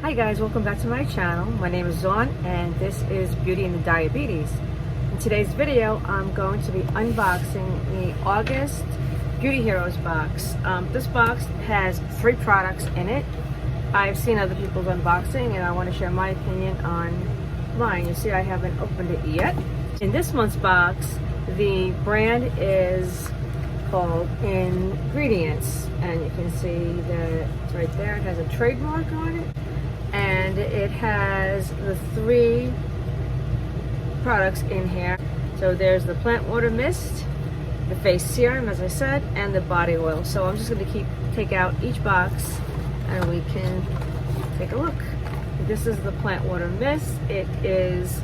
Hi guys, welcome back to my channel. My name is Dawn and this is Beauty and the Diabetes. In today's video, I'm going to be unboxing the August Beauty Heroes box. This box has 3 products in it. I've seen other people's unboxing and I want to share my opinion on mine. You see I haven't opened it yet. In this month's box, the brand is called Ingredients, and you can see that right there it has a trademark on it. And it has the 3 products in here. So there's the plant water mist, the face serum, as I said, and the body oil. So I'm just going to take out each box and we can take a look. This is the plant water mist. It is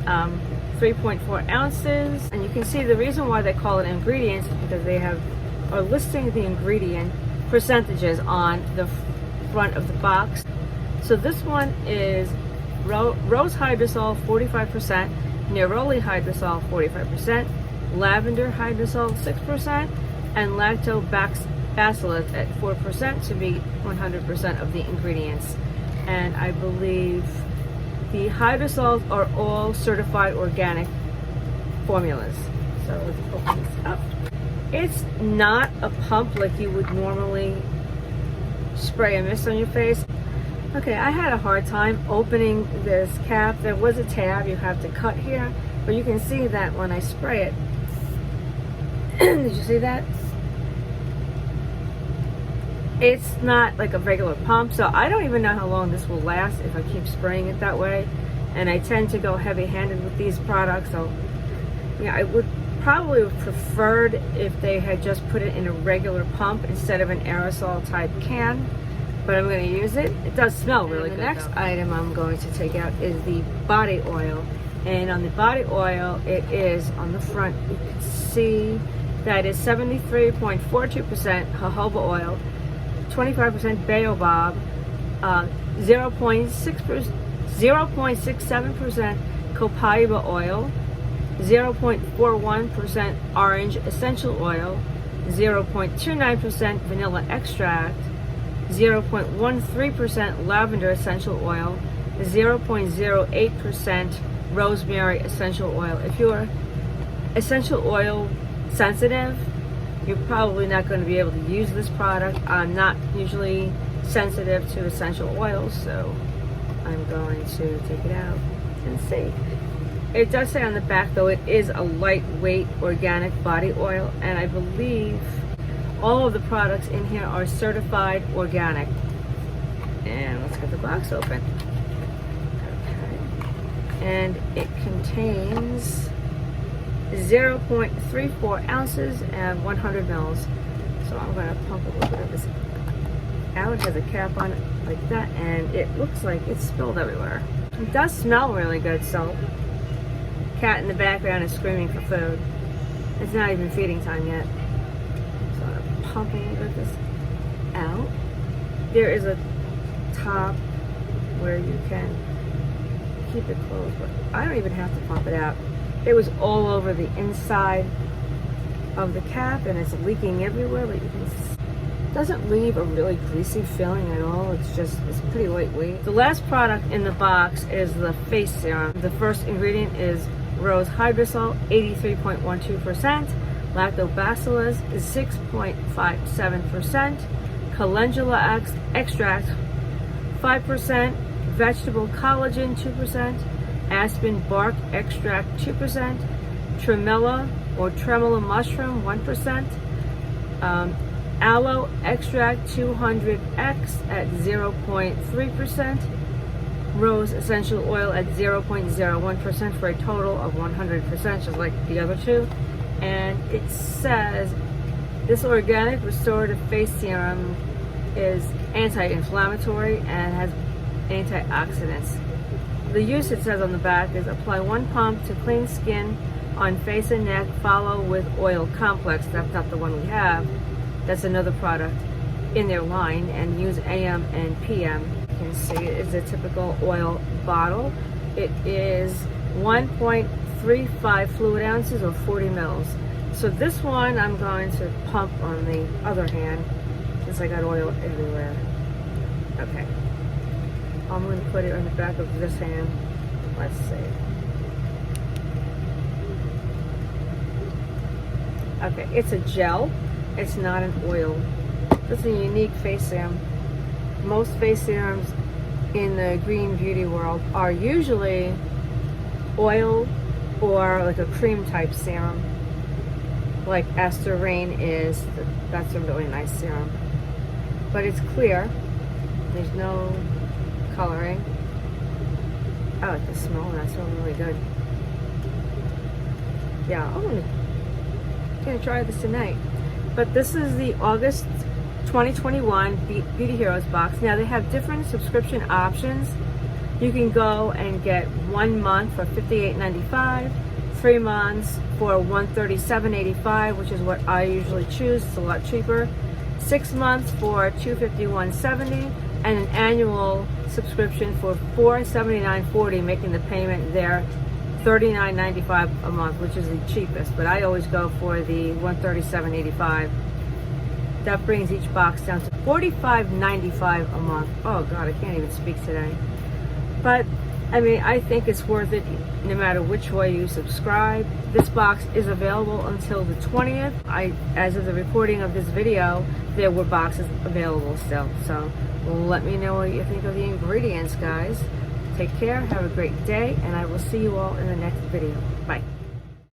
3.4 ounces, and you can see the reason why they call it ingredients is because they are listing the ingredient percentages on the front of the box. So this one is rose hydrosol 45%, neroli hydrosol 45%, lavender hydrosol 6%, and lactobacillus at 4% to be 100% of the ingredients. And I believe the hydrosols are all certified organic formulas. So let's open this up. It's not a pump like you would normally spray a mist on your face. Okay, I had a hard time opening this cap. There was a tab you have to cut here, but you can see that when I spray it. Did you see that? It's not like a regular pump, so I don't even know how long this will last if I keep spraying it that way. And I tend to go heavy-handed with these products, so yeah, I would probably have preferred if they had just put it in a regular pump instead of an aerosol type can. But I'm going to use it. It does smell really good. The next item I'm going to take out is the body oil. And on the body oil, it is on the front, you can see that is 73.42% jojoba oil, 25% baobab, 0.67% copaiba oil, 0.41% orange essential oil, 0.29% vanilla extract, 0.13% lavender essential oil, 0.08% rosemary essential oil. If you're essential oil sensitive, you're probably not going to be able to use this product. I'm not usually sensitive to essential oils, so I'm going to take it out and see. It does say on the back, though, it is a lightweight organic body oil, and I believe all of the products in here are certified organic. And let's get the box open. Okay. And it contains 0.34 ounces and 100 mils. So I'm going to pump a little bit of this out. It has a cap on it like that, and it looks like it's spilled everywhere. It does smell really good, so cat in the background is screaming for food. It's not even feeding time yet. Pump a little bit of this out. There is a top where you can keep it closed, but I don't even have to pump it out. It was all over the inside of the cap and it's leaking everywhere, but you can see it doesn't leave a really greasy feeling at all. It's pretty lightweight. The last product in the box is the face serum. The first ingredient is rose hydrosol, 83.12%. Lactobacillus is 6.57%, calendula extract 5%, vegetable collagen 2%, aspen bark extract 2%, tremella or tremella mushroom 1%, aloe extract 200x at 0.3%, rose essential oil at 0.01% for a total of 100%, just like the other 2. And it says this organic restorative face serum is anti-inflammatory and has antioxidants. The use, it says on the back, is apply 1 pump to clean skin on face and neck, follow with oil complex. That's not the one we have. That's another product in their line, and use AM and PM. You can see it is a typical oil bottle. It is 1.35 fluid ounces or 40 mils. So this one I'm going to pump on the other hand since I got oil everywhere. Okay. I'm going to put it on the back of this hand. Let's see. Okay, it's a gel. It's not an oil. This is a unique face serum. Most face serums in the green beauty world are usually oil or like a cream type serum, like Aster Rain is. That's a really nice serum, but it's clear. There's no coloring. I like the smell of that. It smells really good. Yeah, I'm gonna try this tonight. But this is the August 2021 Beauty Heroes box. Now they have different subscription options. You can go and get 1 month for $58.95, 3 months for $137.85, which is what I usually choose. It's a lot cheaper. 6 months for $251.70, and an annual subscription for $479.40, making the payment there $39.95 a month, which is the cheapest. But I always go for the $137.85. That brings each box down to $45.95 a month. Oh God, I can't even speak today. But I mean, I think it's worth it no matter which way you subscribe. This box is available until the 20th. As of the recording of this video, there were boxes available still. So let me know what you think of the ingredients, guys. Take care, have a great day, and I will see you all in the next video. Bye.